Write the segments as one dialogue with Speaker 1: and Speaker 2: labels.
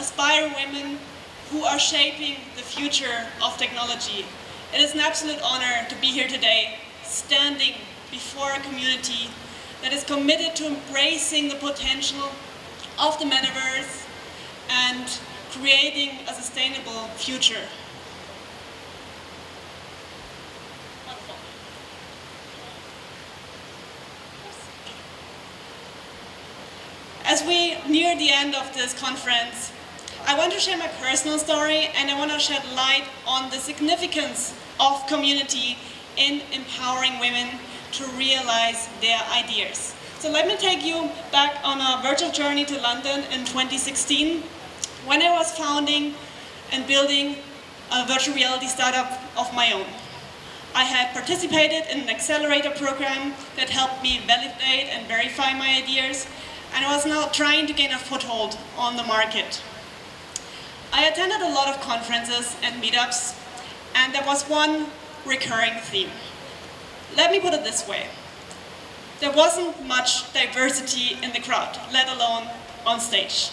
Speaker 1: aspiring women who are shaping the future of technology. It is an absolute honor to be here today, standing before a community that is committed to embracing the potential of the Metaverse and creating a sustainable future. As we near the end of this conference, I want to share my personal story, and I want to shed light on the significance of community in empowering women to realize their ideas. So let me take you back on a virtual journey to London in 2016, when I was founding and building a virtual reality startup of my own. I had participated in an accelerator program that helped me validate and verify my ideas, and I was now trying to gain a foothold on the market. I attended a lot of conferences and meetups, and there was one recurring theme. Let me put it this way. There wasn't much diversity in the crowd, let alone on stage.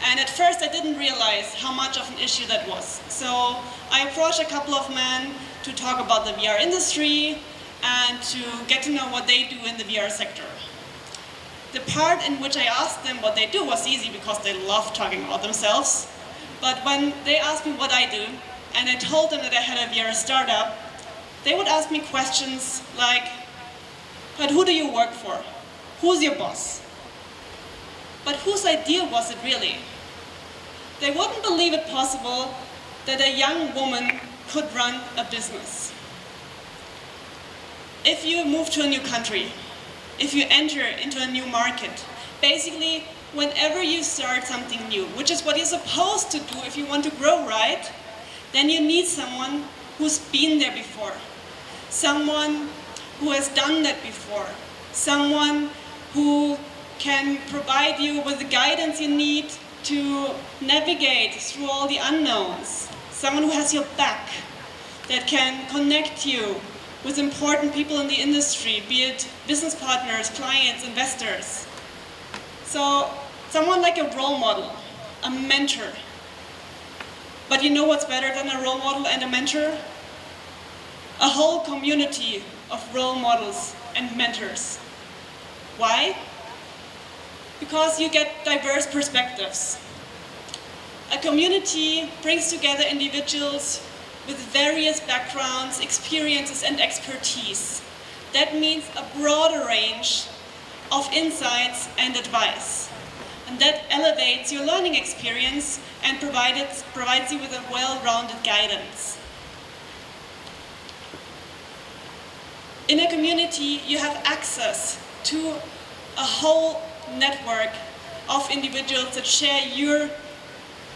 Speaker 1: And at first I didn't realize how much of an issue that was. So I approached a couple of men to talk about the VR industry and to get to know what they do in the VR sector. The part in which I asked them what they do was easy because they love talking about themselves. But when they asked me what I do, and I told them that I had a VR startup, they would ask me questions like, but who do you work for? Who's your boss? But whose idea was it really? They wouldn't believe it possible that a young woman could run a business. If you move to a new country, if you enter into a new market, basically whenever you start something new, which is what you're supposed to do if you want to grow, right? Then you need someone who's been there before, someone who has done that before, someone who can provide you with the guidance you need to navigate through all the unknowns, someone who has your back, that can connect you with important people in the industry, be it business partners, clients, investors. So someone like a role model, a mentor. But you know what's better than a role model and a mentor? A whole community of role models and mentors. Why? Because you get diverse perspectives. A community brings together individuals with various backgrounds, experiences, and expertise. That means a broader range of insights and advice. And that elevates your learning experience and provides you with a well-rounded guidance. In a community, you have access to a whole network of individuals that share your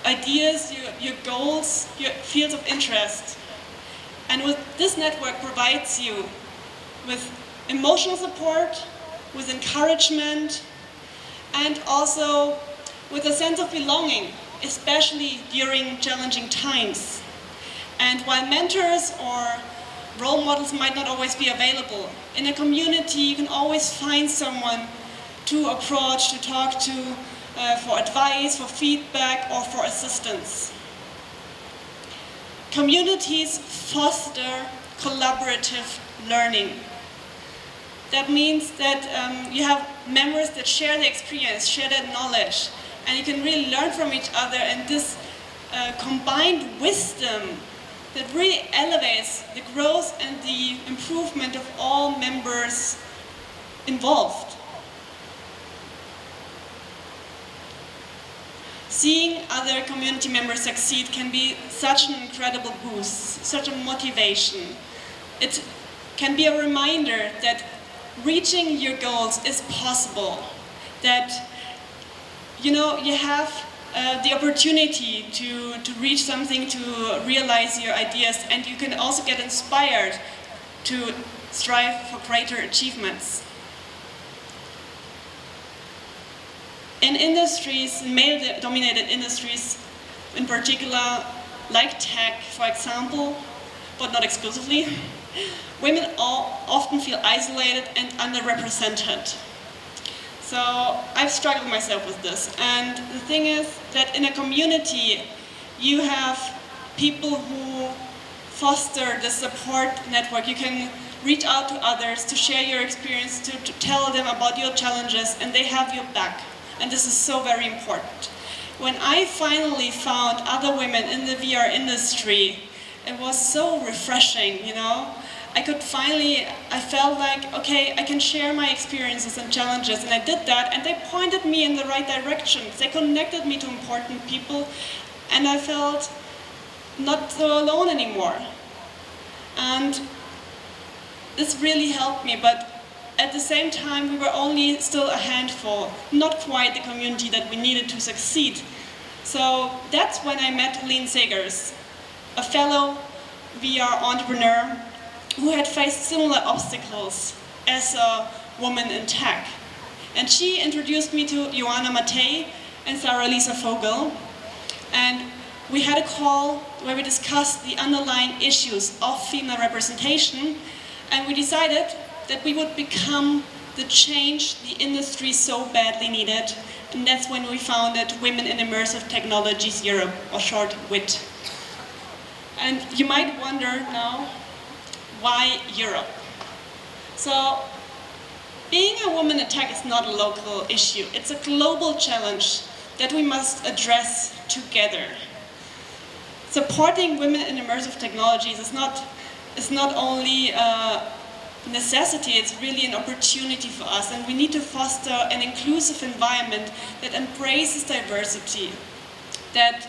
Speaker 1: ideas, your goals, your fields of interest. And with this network provides you with emotional support, with encouragement, and also with a sense of belonging, especially during challenging times. And while mentors or role models might not always be available, in a community you can always find someone to approach, to talk to, for advice, for feedback, or for assistance. Communities foster collaborative learning. That means that you have members that share their experience, share their knowledge, and you can really learn from each other, and this combined wisdom that really elevates the growth and the improvement of all members involved. Seeing other community members succeed can be such an incredible boost, such a motivation. It can be a reminder that reaching your goals is possible, that you have the opportunity to reach something, to realize your ideas, and you can also get inspired to strive for greater achievements. In industries, male-dominated industries in particular, like tech, for example, but not exclusively, women often feel isolated and underrepresented. So I've struggled myself with this. And the thing is that in a community, you have people who foster the support network. You can reach out to others to share your experience, to tell them about your challenges, and they have your back. And this is so very important. When I finally found other women in the VR industry, it was so refreshing, you know? I felt like, okay, I can share my experiences and challenges, and I did that, and they pointed me in the right direction. They connected me to important people, and I felt not so alone anymore. And this really helped me, but at the same time, we were only still a handful, not quite the community that we needed to succeed. So that's when I met Lynn Sagers, a fellow VR entrepreneur who had faced similar obstacles as a woman in tech. And she introduced me to Joanna Matei and Sarah Lisa Vogel. And we had a call where we discussed the underlying issues of female representation, and we decided that we would become the change the industry so badly needed. And that's when we founded Women in Immersive Technologies Europe, or short WIT. And you might wonder now, why Europe? So, being a woman in tech is not a local issue. It's a global challenge that we must address together. Supporting women in immersive technologies is not only a necessity, it's really an opportunity for us, and we need to foster an inclusive environment that embraces diversity, that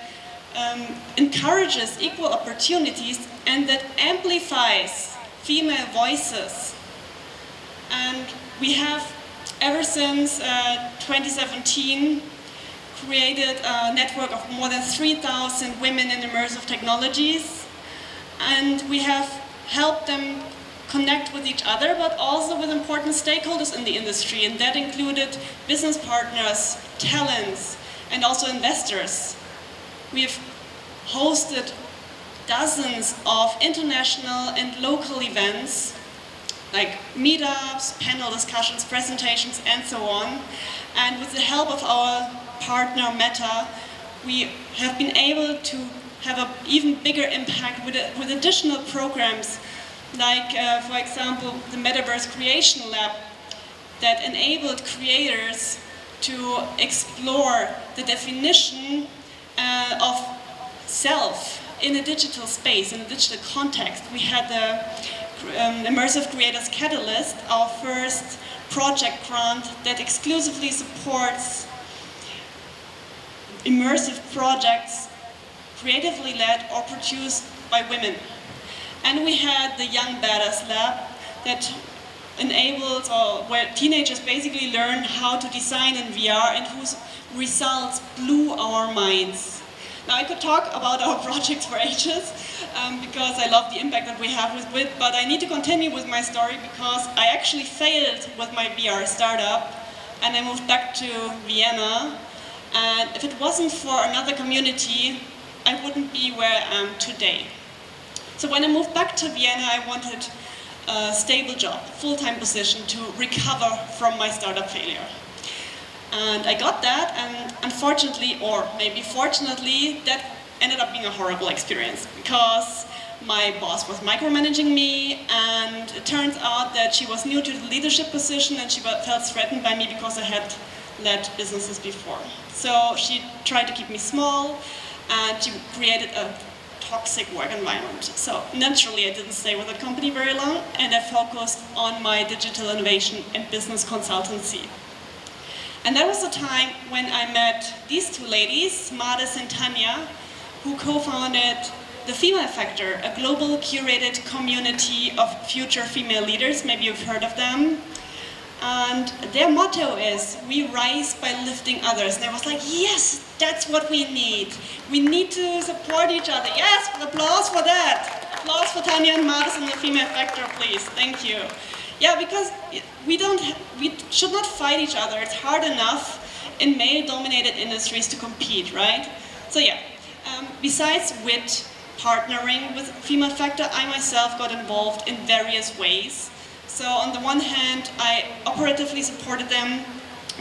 Speaker 1: encourages equal opportunities, and that amplifies female voices. And we have, ever since 2017, created a network of more than 3,000 women in immersive technologies, and we have helped them connect with each other, but also with important stakeholders in the industry, and that included business partners, talents, and also investors. We have hosted dozens of international and local events, like meetups, panel discussions, presentations, and so on. And with the help of our partner Meta, we have been able to have an even bigger impact with additional programs, like, for example, the Metaverse Creation Lab that enabled creators to explore the definition of self in a digital space, in a digital context. We had the Immersive Creators Catalyst, our first project grant that exclusively supports immersive projects creatively led or produced by women. And we had the Young Badass Lab that enables, or where teenagers basically learn how to design in VR, and whose results blew our minds. Now, I could talk about our projects for ages because I love the impact that we have with WIT, but I need to continue with my story because I actually failed with my VR startup and I moved back to Vienna. And if it wasn't for another community, I wouldn't be where I am today. So when I moved back to Vienna, I wanted a stable job, a full-time position to recover from my startup failure. And I got that, and unfortunately, or maybe fortunately, that ended up being a horrible experience because my boss was micromanaging me, and it turns out that she was new to the leadership position and she felt threatened by me because I had led businesses before. So she tried to keep me small, and she created a toxic work environment. So naturally, I didn't stay with the company very long, and I focused on my digital innovation and business consultancy. And that was the time when I met these two ladies, Mades and Tanya, who co-founded the Female Factor, a global curated community of future female leaders. Maybe you've heard of them. And their motto is, we rise by lifting others. And I was like, yes, that's what we need. We need to support each other. Yes, applause for that. Applause for Tanya and Mades and the Female Factor, please. Thank you. Yeah, because we should not fight each other. It's hard enough in male-dominated industries to compete, right? So yeah, besides WIT partnering with Female Factor, I myself got involved in various ways. So on the one hand, I operatively supported them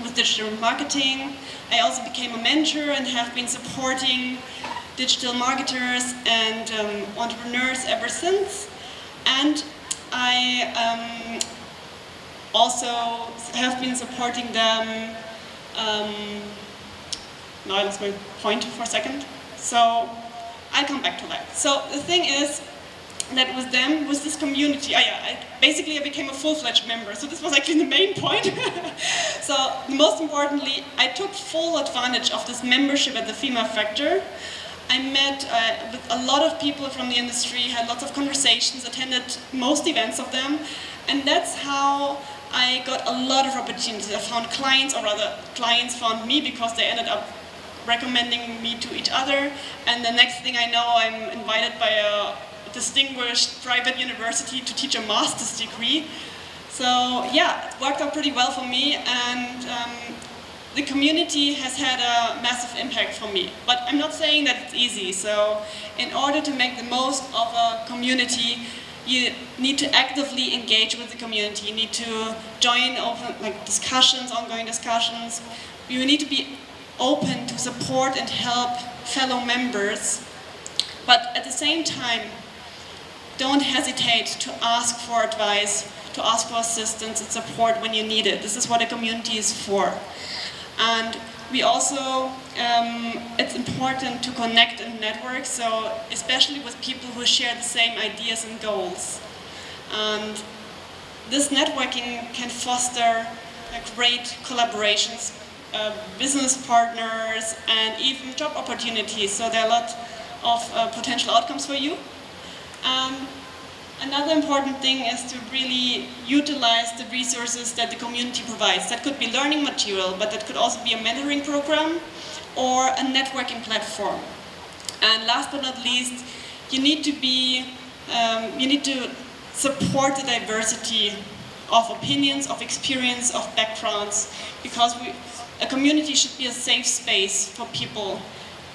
Speaker 1: with digital marketing. I also became a mentor and have been supporting digital marketers and entrepreneurs ever since. And I also have been supporting them. Now I lost my point for a second. So I'll come back to that. So the thing is that with them, with this community, I became a full-fledged member. So this was actually the main point. So most importantly, I took full advantage of this membership at the FEMA Factor. I met with a lot of people from the industry, had lots of conversations, attended most events of them, and that's how I got a lot of opportunities. I found clients, or rather clients found me because they ended up recommending me to each other, and the next thing I know I'm invited by a distinguished private university to teach a master's degree. So yeah, it worked out pretty well for me, and the community has had a massive impact for me. But I'm not saying that it's easy. So in order to make the most of a community, you need to actively engage with the community. You need to join open, discussions, ongoing discussions. You need to be open to support and help fellow members. But at the same time, don't hesitate to ask for advice, to ask for assistance and support when you need it. This is what a community is for. And we also, it's important to connect and network, so especially with people who share the same ideas and goals. And this networking can foster great collaborations, business partners, and even job opportunities. So there are a lot of potential outcomes for you. Another important thing is to really utilize the resources that the community provides. That could be learning material, but that could also be a mentoring program or a networking platform. And last but not least, you need to support the diversity of opinions, of experience, of backgrounds, because a community should be a safe space for people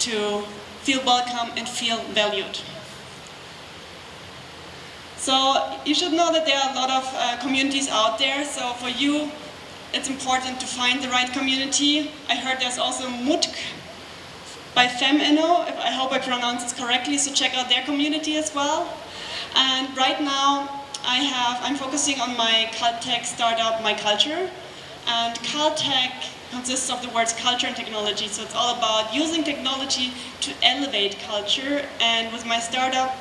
Speaker 1: to feel welcome and feel valued. So you should know that there are a lot of communities out there. So for you, it's important to find the right community. I heard there's also MUTK by FemInno. I hope I pronounced it correctly. So check out their community as well. And right now, I'm focusing on my Caltech startup, My Culture. And Caltech consists of the words culture and technology. So it's all about using technology to elevate culture. And with my startup,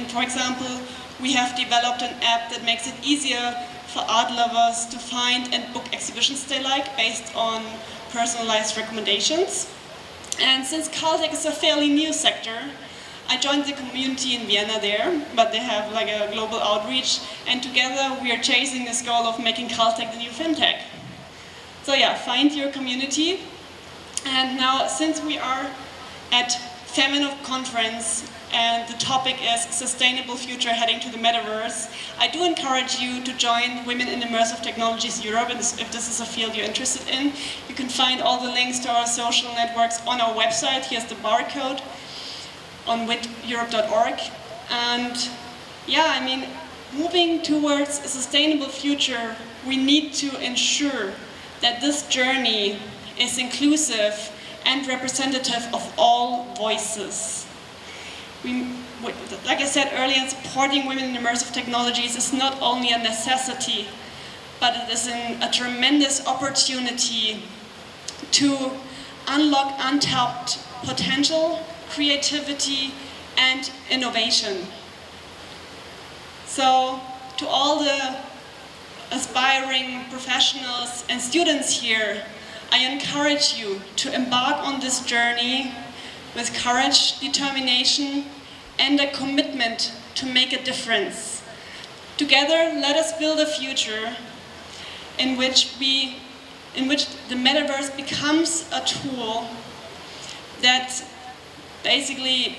Speaker 1: for example, we have developed an app that makes it easier for art lovers to find and book exhibitions they like based on personalized recommendations. And since Caltech is a fairly new sector, I joined the community in Vienna there, but they have a global outreach, and together we are chasing this goal of making Caltech the new fintech. So yeah, find your community. And now, since we are at FemInno Conference, and the topic is Sustainable Future Heading to the Metaverse, I do encourage you to join Women in Immersive Technologies Europe, and if this is a field you're interested in. You can find all the links to our social networks on our website. Here's the barcode on witeurope.org. And yeah, moving towards a sustainable future, we need to ensure that this journey is inclusive and representative of all voices. Like I said earlier, supporting women in immersive technologies is not only a necessity, but it is a tremendous opportunity to unlock untapped potential, creativity, and innovation. So, to all the aspiring professionals and students here, I encourage you to embark on this journey with courage, determination, and a commitment to make a difference. Together, let us build a future in which the metaverse becomes a tool that basically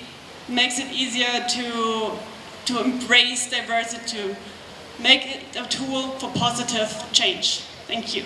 Speaker 1: makes it easier to embrace diversity, to make it a tool for positive change. Thank you.